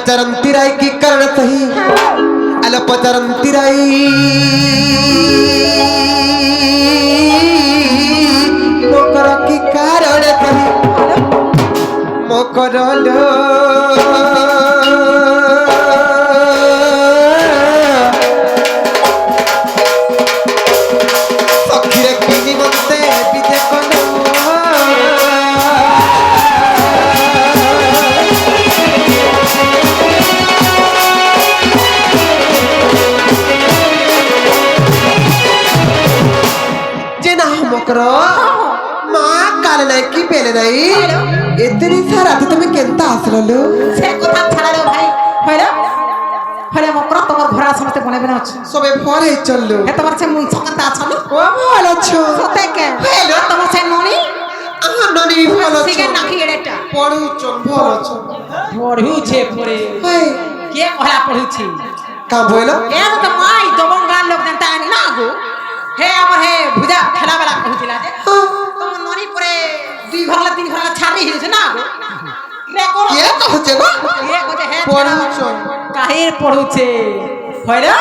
पचरंती राई की कारण सही अल पचरंती राई मोकर की कारण सही मोकर सखीरे किनी मते बिजे कोन मकरो मां काल नाही की पेले नाही एतरी सारा रात तुम्ही केंता आसललो से কথা ছাড়ালো ভাই হইলো হলে মকর তোমার ঘোড়া সমস্ত বনে বনে আছে সবে ভরে চললো এ তোমার সে মুন সকতা আছলো ও ভালো ছো সতে কে হলো তোমার সে ননি ননি ভালো ছো সিগে নাকি এডেটা পড়ুছো ভালো ছো পড়ুছে পড়ে হাই কে কহলা পড়ুছি কা বইলো এ তো মাই দবঙ্গাল লোক দেনতা আনি না গো হে আমার হে ভুজা খেলা বেলা কহুছিলা যে তোমার ননি পরে দুই ঘরলা তিন ঘরলা ছাড়ি হিলছে না গো রেকর্ড কে কহছে গো কে কহছে হে পড়ুছো কাহির পড়ুছে হইরা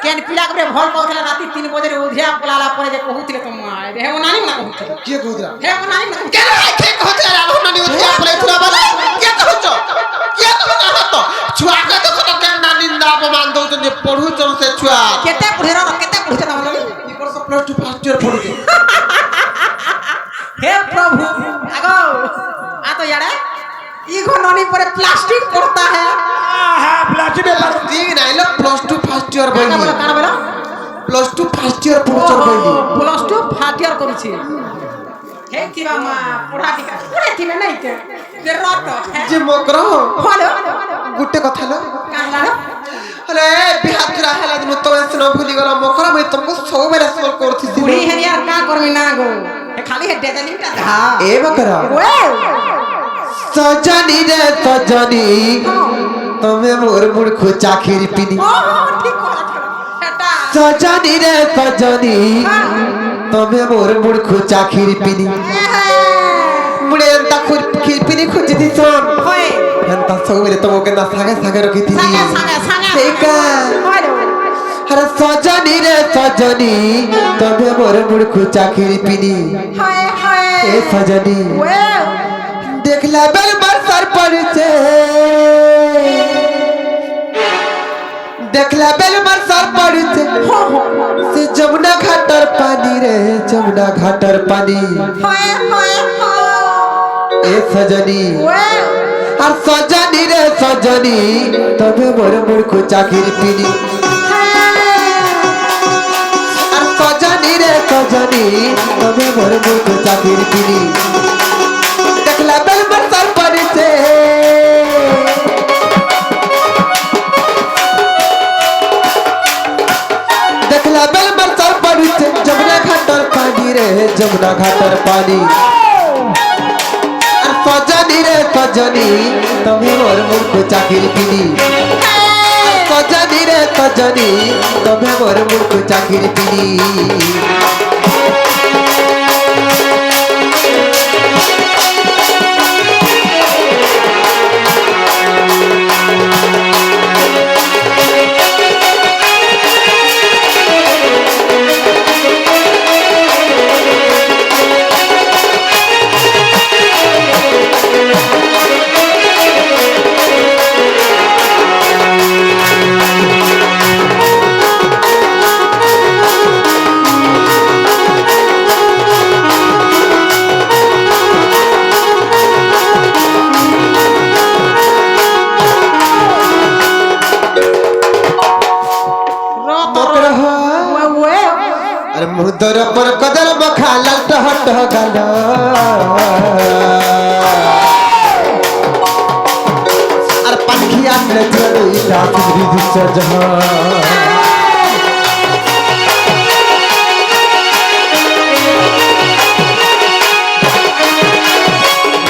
কেন পিলা করে ভল কହୁଥିଲା রাতি 3 বজে উঠিয়া পলালা পরে যে কহুଥିଲେ তোমার হে ও নানি না কহুছিল কে কহুଥିଲା হে ও নানি না কে কে কহুଥିଲା রাঘব নানি উঠিয়া পলাইଥିଲା বালা কে কহুছো কে কহুছো তো ছুয়া কে তো কত কেন নানি না অপমান দউছন পড়ুছো সে ছুয়া কেতে পড়েরা কেতে পড়ছে তোমার নানি वर्ष प्लस 2 फर्स्ट ईयर पढ़ुचे हे प्रभु आगो आ तो यार ई गो ननी पर प्लास्टिक पड़ता है हां प्लास्टिक नहीं लो प्लस 2 फर्स्ट ईयर काना बोला प्लस 2 फर्स्ट ईयर पढ़ुचर बइली प्लस 2 फर्स्ट ईयर करूची हे किबा मा पढ़ा दिका पढ़े थिबे नहीं के रत जे मकरो हेलो गुटे कथा लो काहला अरे बिहातरा हला दिन तो ऐसे न भूली गला मकरा मैं तुमको सब मेरा सोल करथि बुढ़ी है यार का करमी ना गो खाली है डेजलिंग का धा ए मकरा ओए सजनी रे सजनी तमे मोर मूर्ख चाखिर पिनी ठीक हेटा सजनी रे सजनी तमे मोर मूर्ख चाखिर पिनी मुड़े अंता खिर पिनी खुज दिसन ओए अंता सब मेरे तुमको ना सागे सागे रखी थी सागा ठीक है अरे सजनी रे सजनी तमे मोर मूर्ख चाखिर पिनी हाय हाय ए सजनी ओए देखला बेल मर सर पड़ছে देखला बेल मर सर पड़ছে से जमुना घाटर पानी रे जमुना घाटर पानी हाय हाय ए सजनी ओए আর সজনী রে সজনী তবে মোর মূর্খ চাকির পিনি আর সজনী রে সজনী তবে মোর মূর্খ চাকির পিনি দেখলা বেল মর সর পড়ছে দেখলা বেল মর সর পড়ছে যমুনা ঘাটর পানি রে যমুনা ঘাটর পানি सजनी रे सजनी तमे मोर मूर्ख चाकिर पिनी सजनी रे सजनी तमे मोर मूर्ख चाकिर पिनी मुदर पर कदर बखा लट हट गला अर पंखिया ने चली रात रिद सजहा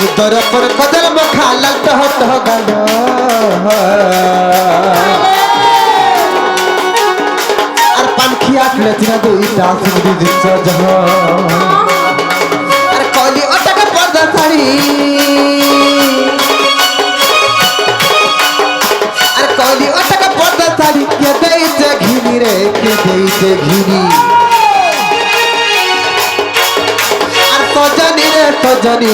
मुदर पर कदर बखा लट हट गला लचना दो इटा सुमरी दिस जहां अरे कोली अटक पर्दा साड़ी শাড়ি কে দেইছে ঘিনি রে কে দেইছে ঘিনি আর সজনী রে সজনী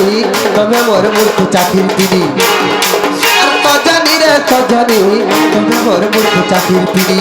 তুমি মোর মূর্খ চাকরির পিনি আর সজনী রে সজনী তুমি মোর মূর্খ চাকরির পিনি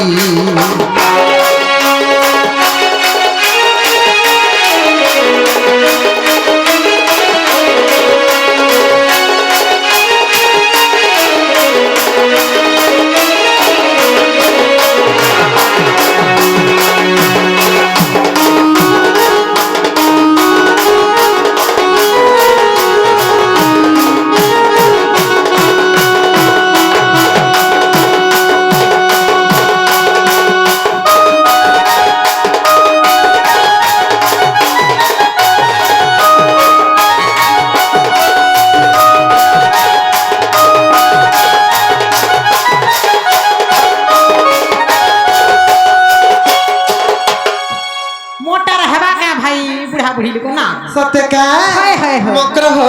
मोटर हेबा का भाई बुढ़ा बुढ़ी को ना সত্যি কা हाय हाय हाय মকর হ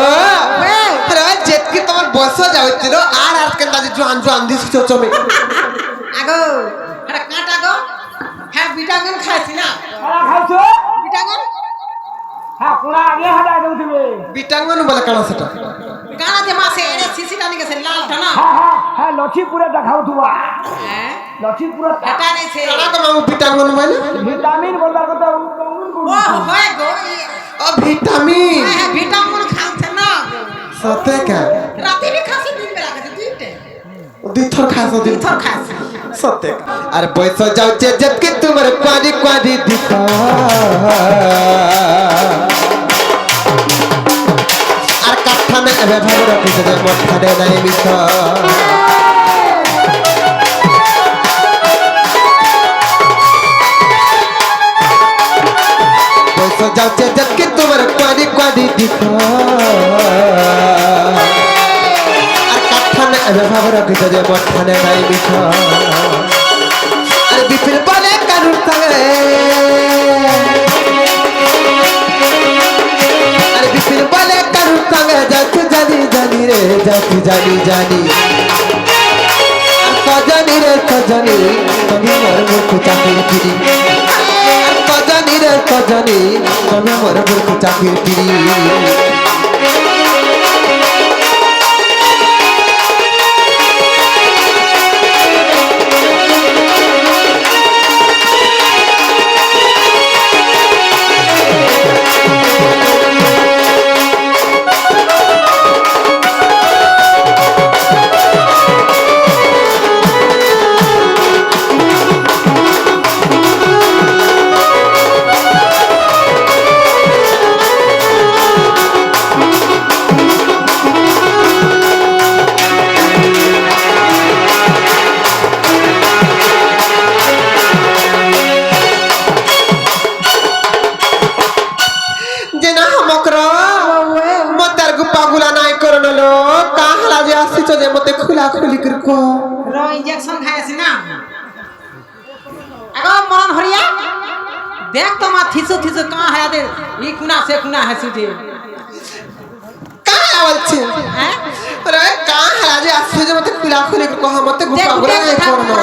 আরে যেতকি তোমার বস যাওছিল আর আর কেন দাজি জোয়ান জোয়ান দিছ চমে আগো আরে কাটা গো হ্যাঁ ভিটামিন খাইছি না খানা খাইছো ভিটামিন হ্যাঁ পুরা আগে হাঁটা দেউথিবে বিটাঙ্গন বলে কানা সেটা গানা যে মাসে এনে সিসি টানি গেছে লালটা না হ্যাঁ হ্যাঁ হ্যাঁ লক্ষ্মীপুরে দেখাউথুবা হ্যাঁ লক্ষ্মীপুরে এটা নেছে কানা কো মামু বিটাঙ্গন বলে ভিটামিন বলবার কথা ও হয় গো ও ভিটামিন হ্যাঁ ভিটামিন খাচ্ছে না সত্যি কা রাতে भी খাসি দিন বেলা খাসি দুইটে দুই থর খাস দিন থর খাসি সত্যি আর বয়স যাচ্ছে যেতকি তোমার কোয়াদি কোয়াদি দিখ আর কাঠা মে এবে ভালো রাখিছে যে মঠা দে নাই মিছ বয়স যাচ্ছে যেতকি তোমার কোয়াদি কোয়াদি দিখ আর কাঠা মে এবে ভালো রাখিছে যে মঠা দে নাই মিছ আর বিপিন বলে কারুর সঙ্গে আর বিপিন বলে কারুর সঙ্গে যাচ্ছি জানি জানি রে যাচ্ছি জানি জানি আর সজনী রে সজনী তুমি মোর মুখ চাকরির পিড়ি আর সজনী রে সজনী তুমি মোর মুখ চাকরির পিড়ি যে মতে খুলা খুলি করে কো रो इंजेक्शन खायसी ना আগো মরণ হরিয়া দেখ তো মা থিসু থিসু কা है दे ई कुना से कुना है सुते का आवलছে हैं अरे का है जे আসছে যে মতে খুলা খুলি করে কহ মতে গুপা গুলা নাই করনো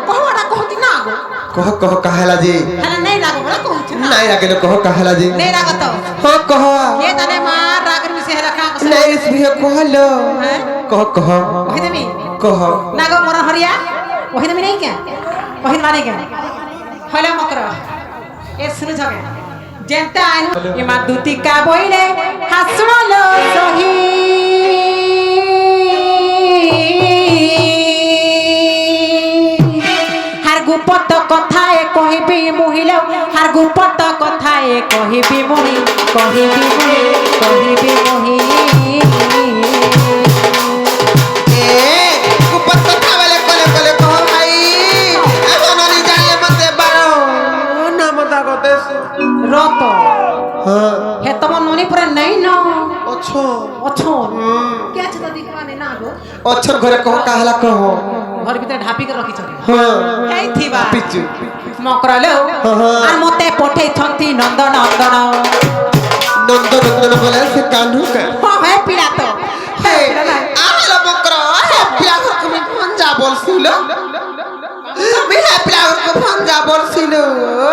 कहवाडा कहती ना गो कह काहेला जी हला नहीं लागो बड़ा कहती ना नहीं लागेलो कह काहेला जी नहीं लागत हो कह ये तने मार रागर में से रखा नहीं इसमें कहलो हैं कह कहि देमी कह ना गो मरण हरिया कहि देमी नहीं क्या कहि माने क्या हला मकर ए सुनु जगे जेंता आइन ए मा दुती का बोइले हासुलो सही हार गुपत कथाए कहिबी मुहिलो हार गुपत कथाए कहिबी मुहि कहिबी मुहि ए कुपत कथा वाले कोले कह भाई এখন নি জানলে মতে বারো না মতা কতে रत हां हे तम ननी पर नहीं न अच्छो अच्छो क्या छ त दिखवाने ना गो अच्छर घरे कह काहेला कह घर भीतर ढापी के रखी छरे हां एई थिबा पिचु मकरलो हाँ। आ मते पठे छंती नंदन नंदन नंदन नंदन बोले से कान्हू का हो है पीड़ा तो हे आला बकरा हे पिया को कमी पंजा बोल सुलो বিহা প্লাউর কো ভঞ্জা বলছিল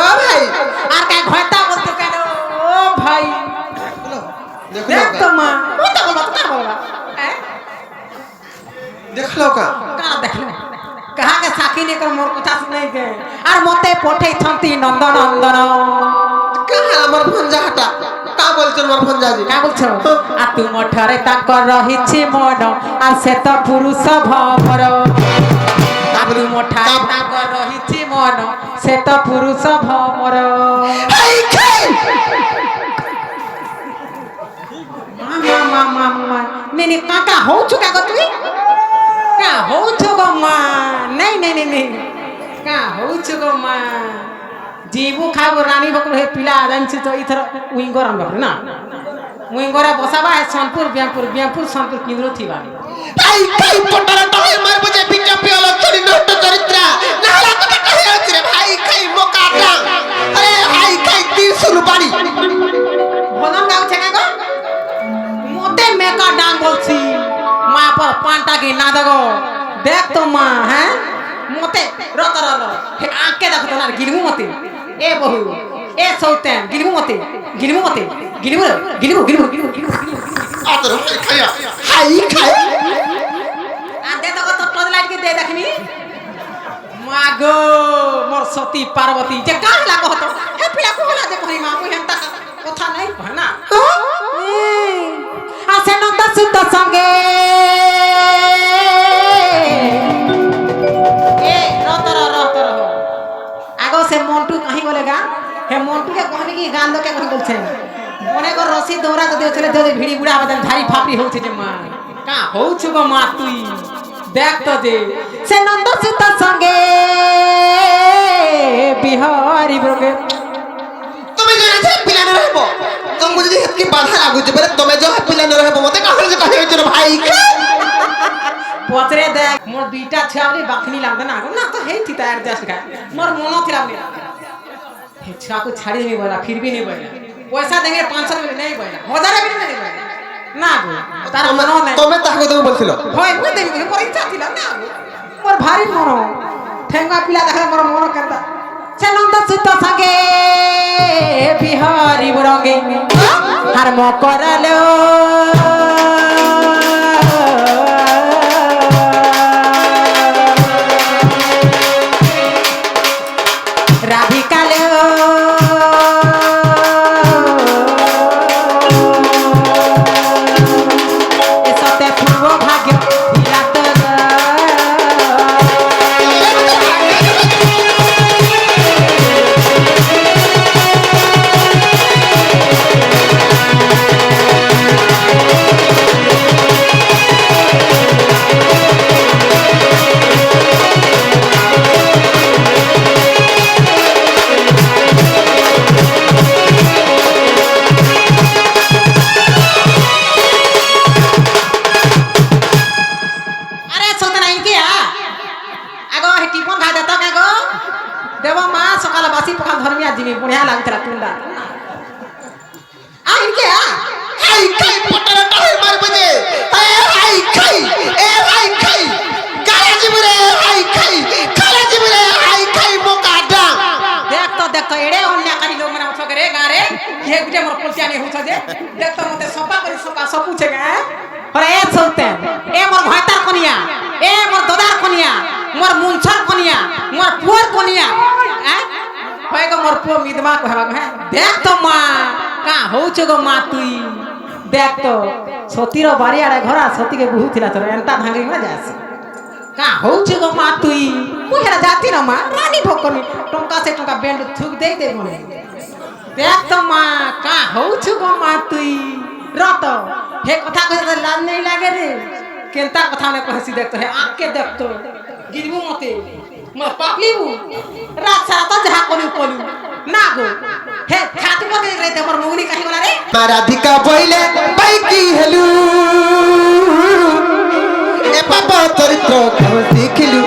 ও ভাই আর কা ঘটা বলতো কেন ও ভাই দেখলো দেখ তো মা কথা বলবা কথা বলবা হ্যাঁ দেখলো কা का देखले कहा के साखी ने कर मोर कथा सुनै के आर मते पठै थंती नंदन नंदन কাহা আমার ভঞ্জা হাটা কা বলছেন আমার ভঞ্জা জি का बोलछो आ तू मठरे ताकर रहिछि मन आ से त पुरुष भमर आ तू मठरे ताकर रहिछि मन से त पुरुष भमर হাই খাই मामा मामा मामा नेने काका हो चुका गो तू का हो चुगो मा नहीं नहीं नहीं नहीं का हो चुगो मा जीवु खाबो रानी बकल हे पिला जानछि तो इथर उइंगर हम बकल ना उइंगरा बसाबा है सोनपुर बियापुर सोनपुर किंद्रो थिबा হাই খাই পটরা টহে মার বজে পিটা পিওল চরি নষ্ট চরিত্র নালা কথা কহে আছে রে ভাই খাই মোকাটা আরে হাই খাই ত্রিশুল বাড়ি বলন গাও ছেকা গো মোতে মেকা ডাং বলছি মা पर पांटा के ना दगो देख तो मां हैं मोते रतर हे आके देखो तो ना गिलमु मते ए बहु ए सौतेन गिलमु मते गिलमु আতর খাইয়া হাই খাই आ दे दगो तो टॉर्च लाइट के दे देखनी मागो मोर सती पार्वती जे का लागो हतो हे पिला को होला जे कहि मां को हेंता কথা নাই কয় না আসে নন্দ সুত সঙ্গে ए रतर आगो से मोंटू कहीं बोलेगा हे मोंटू के कहने की गान के कहीं बोलछे मने को रसी दौरा तो देछले दे भिड़ी बुढ़ा बदन धारी फापड़ी होछ जे मां का होछ गो मां तुई देख तो दे से नंद सुत संगे बिहारी ब्रोगे তুমি জানা যে পিলা ন রহব তুমি যদি হেতকি বাধা লাগু যে বলে তুমি যে পিলা ন রহব মতে কাহলে যে কহে যে ভাই পতরে দেখ মোর দুইটা ছাওলি বাখনি লাগবে না না তো হেই থিতা এডজাস্ট का मोर मनो थिला मेरा हे छा को छाड़ी नहीं बोला फिर भी नहीं बोला पैसा देंगे 500 में नहीं बोला 1000 भी नहीं बोला ना गो तार मनो नहीं তুমি তাহাকে তুমি বলছিল होय मुई देबी मोर इच्छा थिला ना मोर भारी मनो ठेंगा पिला देखले मोर मनो करता से नंद सुत संगे बिहारी रंगे हर मो करलो जिमी बढ़िया लागतला तुंडा आ इनके आ हाय खाई पटरा टहे मार बजे हाय खाई ए हाय खाई गाया जीवरे हाय खाई खाला जीवरे हाय खाई मोकाडा देख तो एड़े अन्या करी लोग मना उठो करे गारे ये गुटे मोर पोलटिया नहीं होछ जे देख तो मते सपा करी सपा सब पूछे गे और ए चलते ए मोर भातार कनिया ए मोर ददार कनिया मोर मुंछर कनिया मोर पुअर कनिया हैं होय गो मोर पुओ मिदमा कहबा है देख तो मां का होछ गो मां तुई देख तो सतीर बारियाडे घरा सती के बहु थिला तोर एंता भांगी में जास का होछ गो मां तुई मुहेरा जाती न मां रानी भोकनी टंका से टंका बेंड थुक दे दे मने देख तो मां का होछ गो मां तुई रत हे कथा कहे लाज नहीं लागे रे केनता कथा ने कहसी देख तो है आंख के देख तो गिरबू मते म पापलीबू रात सारा तो जहा कोनी कोलू ना गो हे खाती को रे ते मोर मौनी कहि बोला रे राधिका पहिले बाइकी हेलू ए पापा चरित्र कहू सिखिलू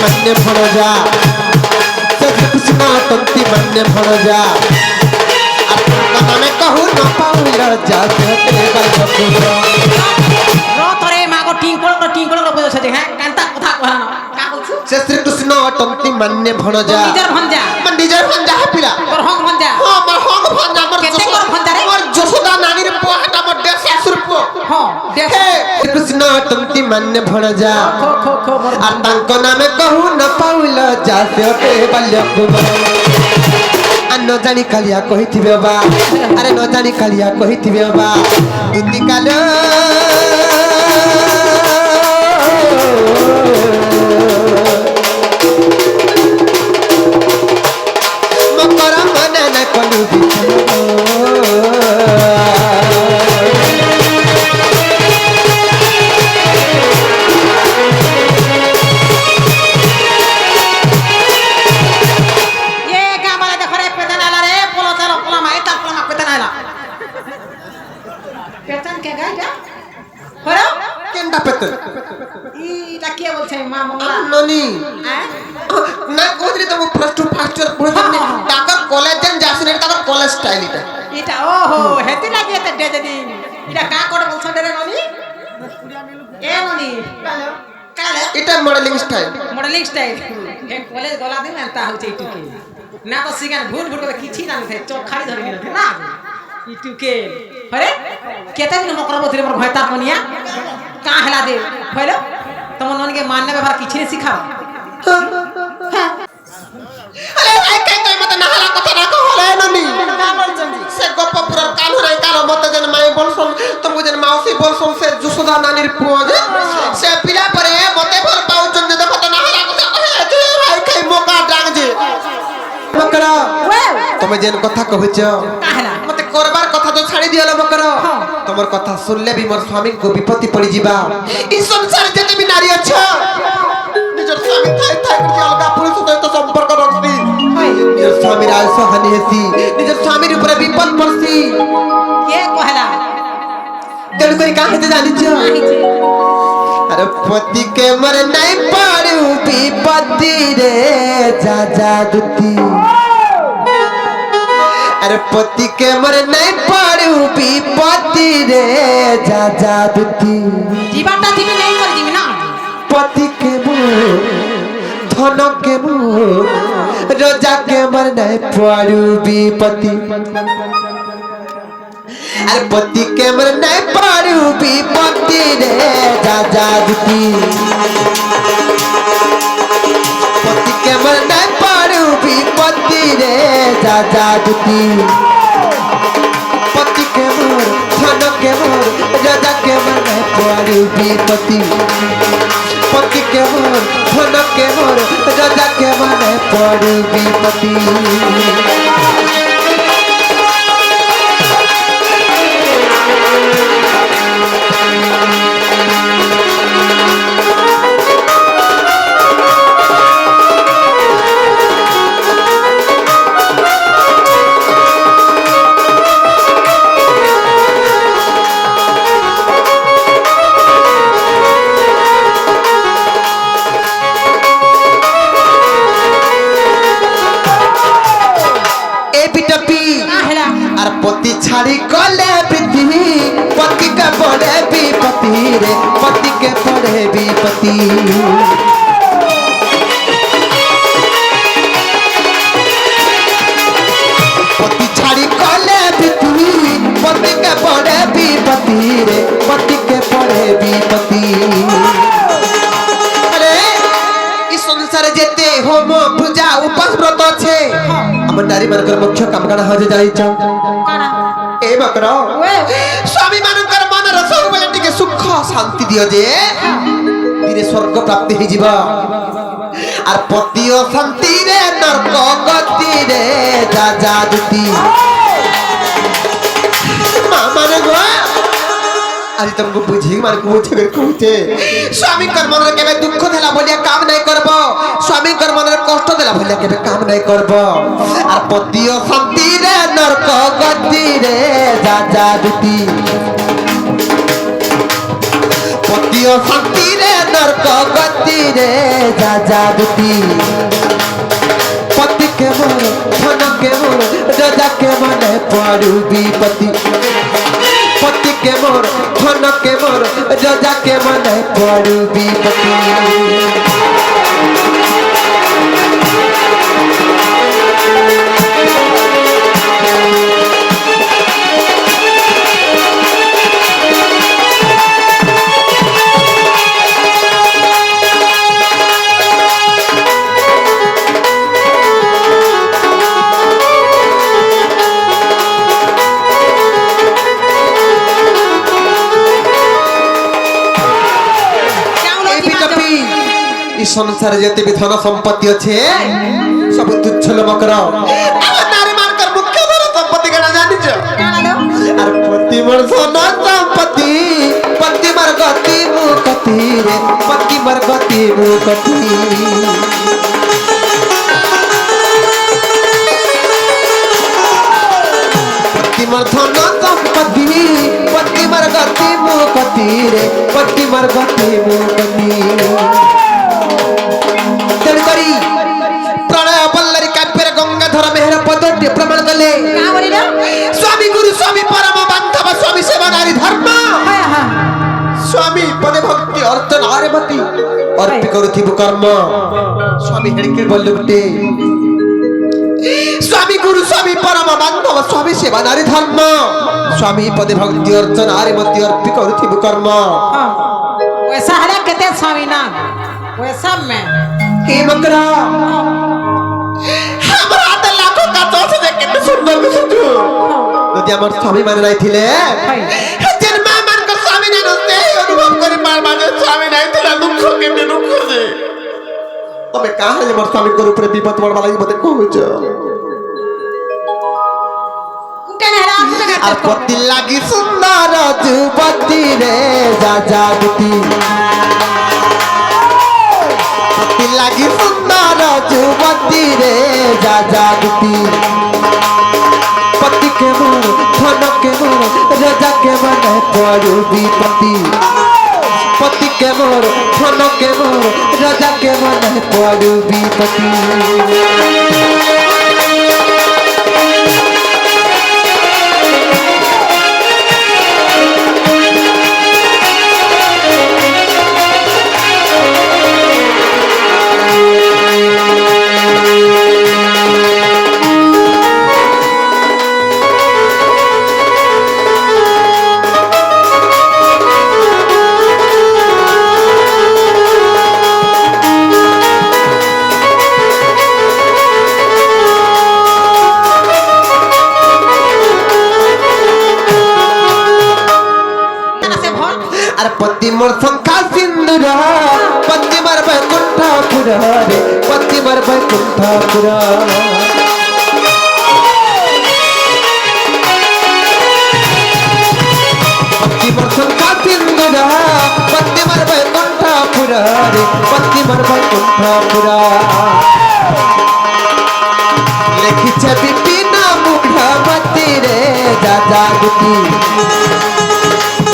मान्य भणजा श्री कृष्ण तंती मान्य भणजा नामे कहू न पाउल जाते बालकुमार রতরে মাগো টিঙ্কল বজছ যে হ্যাঁ কান্তা কথা কহানো কা বলছু श्री कृष्ण तंती मान्य भणजा নিজের ভঞ্জা मन निजर भणजा पिला তোর হং ভঞ্জা हां मोर हंग भणजा मोर केते कोर भंजा रे? मोर जसोदा नानीर पोहाटा मोर 150 रुपया হ্যাঁ দেখ श्री कृष्ण तंती मान्य भणजा খো খো খো মোর আর তাঙ্ক নামে कहू न पाउल जाते बाल्यकुमार न जानी कालिया कहिथिबे बा अरे न जानी कालिया कहिथिबे बा दुती काल मकर मन न कलु ये गाँव वाला देखो रे पेतन आला रे पोलो चलो पोला माई ता पोला मा पेतन आला पेतन के गाय जा হলো केंदा पेतन ইটা কে বলছে মা মঙ্গলা ननी হ্যাঁ ना कोदरी तो फर्स्ट फास्ट इयर पढ़े जने टाका कॉलेज जन जासने टाका कॉलेज स्टाइल इटा এটা ওহো হেতি লাগি এতে ডেজেদিন এটা কা কোড বলছ রে ননি এ ননি কালে इटा मॉडलिंग स्टाइल মডেলিং স্টাইল হে কলেজ গলা দিন এন্তা হচ্ছে ইটুকে না তো সিগান ভুল ভুল করে কিছু না থাকে চোখ খালি ধরে গেল না ইটুকে হরে কেতে দিন মকর বধরে মোর ভয় তার মনিয়া কা হেলা দে হইলো তোমার ননকে মাননে ব্যবহার কিছু না শিখাও अरे भाई कहीं कहीं मत नहला कथा ना कहले ननी से गप्प पूरा कालो रे कालो मत जन माई बोलसन तुमको जन माउसी बोलसन से जुसोदा नानीर पुज से पिला परे मते भर पाउ जन देखो तो नहला कथा कहे जे भाई कहीं मौका डांग जे मकरा তুমি যেন কথা কহিছ কা হেলা মতে করবার কথা তো ছাড়ি দিয়লো মকর তোমার কথা শুনলে বি মোর স্বামী কো বিপত্তি পড়ি যিবা এই সংসারে যে তুমি নারী আছ নিজের স্বামী থাই থাই করে অলগা পুরুষ সহিত সম্পর্ক রাখবি নিজের স্বামীর আয়ুষ হানি হেসি নিজের স্বামীর উপরে বিপদ পড়ছি কে কহেলা তেণু করে কাহিতে জানিছ अरे पति के मर नहीं पड़ू विपत्ति रे जा जा दुती अरे पति के मर नहीं पड़ू विपत्ति रे जा जा दुती জীবাটা দিবি নাই করে দিবি না पति के मुंह धन के मुंह रोजा के मर नहीं पड़ू विपत्ति अरे पति के मर नहीं पड़ू विपत्ति रे जा जा दुती पति के मर नहीं पड़ू विपत्ति रे जा जा दुती पति के मोर धन के मोर राजा के मर नहीं पड़ू विपत्ति पति के मोर धन के मोर राजा के मर नहीं पड़ू विपत्ति पति छाड़ी गले पृथ्वी पति के पड़े विपत्ति रे पति के पड़े विपत्ति पति छाड़ी गले पृथ्वी पति के पड़े विपत्ति रे पति के पड़े विपत्ति अरे इस संसार जेते होम पूजा उपास व्रत छे हम नारी मानकर मुख्य काम काना हजे जाइछ কানা ए बकरा स्वामी मानकर मन रस बोले टिके सुख शांति दियो जे धीरे स्वर्ग प्राप्ति हे जीवा आर पति ओ शांति रे नरक गति रे जा जा दुती मामा ने गो आज तुमको बुझी मान को बुझे कहते स्वामी कर मन रे केबे दुख देला बोलिया काम नहीं करबो स्वामी कर मन रे कष्ट देला बोलिया केबे काम नहीं करबो आर पति ओ शांति रे नरक गति रे जा जा दुती पति ओ शांति रे नरक गति रे যা জাগতি পতি কে মোর ধন কে মোর রাজা কে মনে পড়ু বিপতি পতি কে মোর ধন কে মোর রাজা কে মনে পড়ু বিপতি संसार जेते भी धन संपत्ति अच्छे सब तुच्छ मकर नारी मानकर मुख्य धन संपत्ति केना जानि छ अरे पति मर धन संपत्ति पति मर गति मुकति रे पति मर गति मुकति पति मर धन संपत्ति पति मर गति मुकति रे पति मर गति मुकति प्रणय बल्लरी काव्यर गंगाधर मेहर पदटे प्रमाण कले स्वामी गुरु स्वामी परम बांधव स्वामी सेवा नारी धर्म स्वामी पदे भक्ति अर्चन आर्यमती अर्पि करुथिबु कर्म स्वामी हेणके बल्लुटे स्वामी गुरु स्वामी परम बांधव स्वामी सेवा नारी धर्म स्वामी पदे भक्ति अर्चन आर्यमती अर्पि करुथिबु कर्म वैसा हरा कहते स्वामी ना वैसा मैं हे मकरा हमरा आते लाखों का दोष दे के सुंदर दिसुछु यदि हमर स्वामी माने नाही थिले जन्म मान को स्वामी नै नस्ते अनुभव करि पार माने स्वामी नाही थिला दुख के दुख दे तबे कहा जे हमर स्वामी को ऊपर विपद पड़बा लागि मते कहउछ আর পতি লাগি সুন্দর যুবতী রে যা জাগতি पति लगी सुंदर जुवती रे जा जागती पति के मोर धन के मोर राजा के मने पड़ू विपति पति के मोर धन के मोर राजा के मने पड़ू विपति पति मोर संखा सिंदूर पति मर बैकुंठपुर रे पति मर बैकुंठपुर पति मोर संखा सिंदूर पति मर बैकुंठपुर रे पति मर बैकुंठपुर लेखि छ विपिन मुखमती रे जा जागती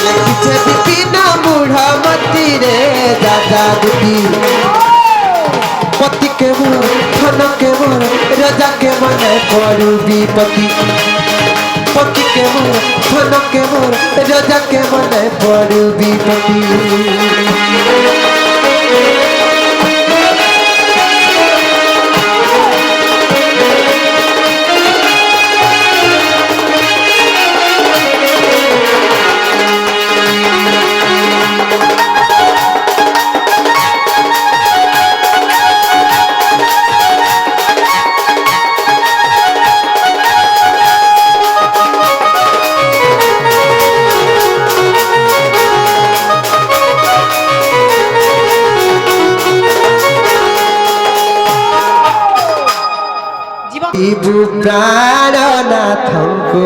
लेखि छ विपिन मुखमती रे जा जागती पति के मोर धन के मोर राजा के मने पड़ू विपति पति के मोर धन के मोर राजा के मने पड़ू विपति इबु प्राणनाथंको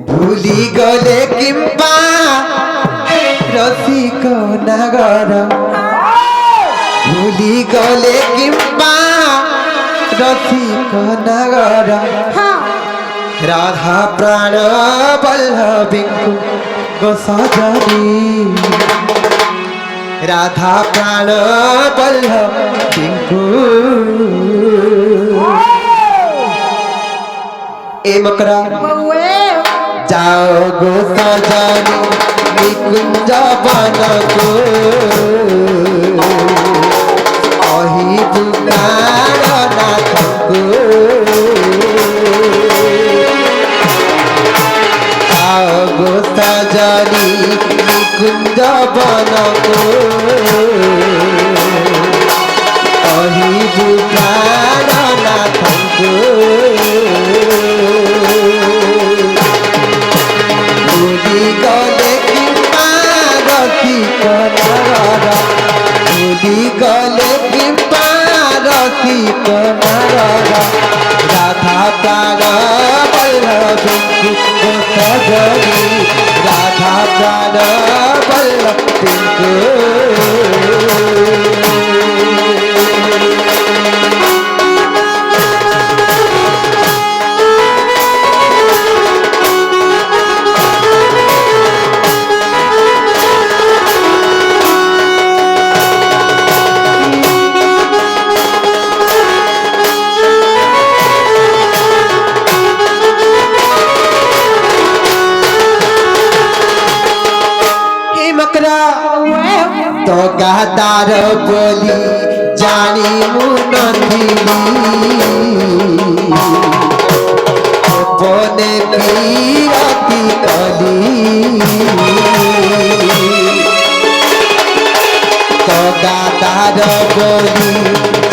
भूली गले किंपा रसिक नगर भूली गले किंपा रसिक नगर राधा प्राण बल्लभिंकु গো সজনী রাধা প্রাণ বল্লভ টিঙ্কু এ মকরা যাও গো সজনী নিকুঞ্জ বনকো অহি পুকার নাথকো যাও গো সজনী নিকুঞ্জ বনকো অহি পুকার নাথকো ভুলি গলে কি পারতি কনার ভুলি গলে কি পারতি কনার রাধা প্রাণ বল্লভ সজনী রাধা প্রাণ বল্লভ টিঙ্কু তো গাদার বলি জানি মুনথিলি বনে বিরতি কলি তো গাদার বলি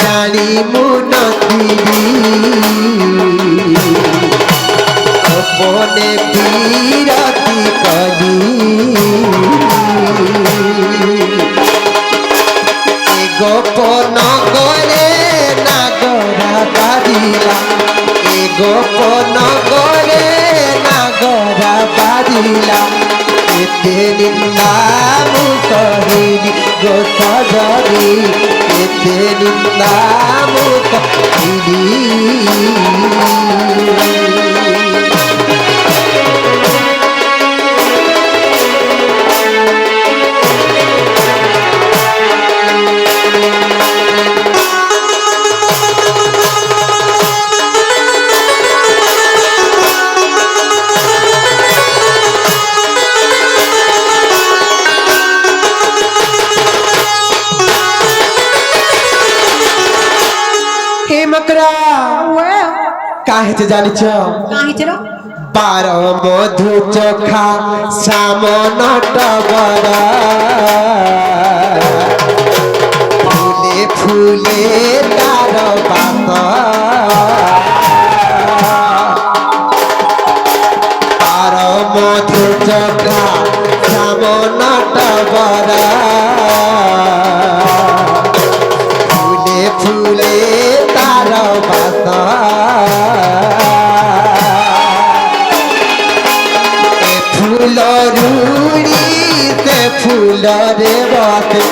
জানি মুনথিলি বনে বিরতি কলি গোপন গরে নাগরা বাদিলা এ গোপন গরে নাগরা বাদিলা এতে নিন্দা মু কহিলি গো সজনী এতে নিন্দা মু কহিলি কাহিতে জানিছ কাহিছিল বার মধু চোখা সামন টবর ফুলে ফুলে তার বাত বার মধু চোখা সামন টবর ফুলে ফুলে তার বাত ফুলরুড়ি সে ফুলরে বাতে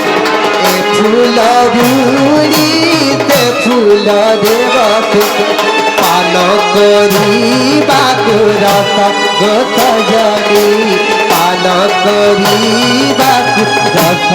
এ ফুলরুড়ি সে ফুলরে বাতে পান করিবাকু রস গো সজনী পান করিবাকু রস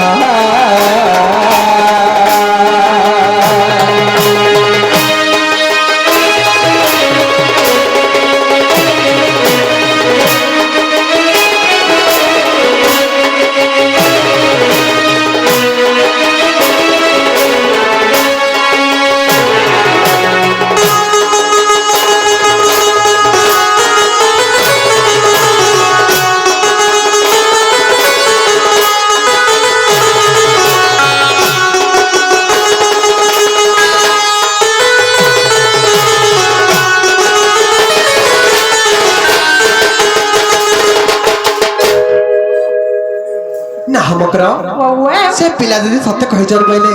से पिला दीदी सत्य कहि चल पहिले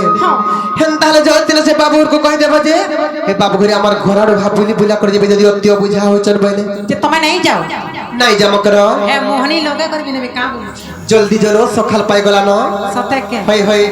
हेन ताले जतिले से बाबू को कहि देबा जे हे बाबू घरे हमर घरार भाबुली बुला कर जेबे जदी अत्य बुझा हो चल पहिले जे तमे नहीं जाओ नहीं जा मकर हे मोहनी लगे कर बिने में काम जल्दी जलो सखाल पाई गला न सत्य के होय होय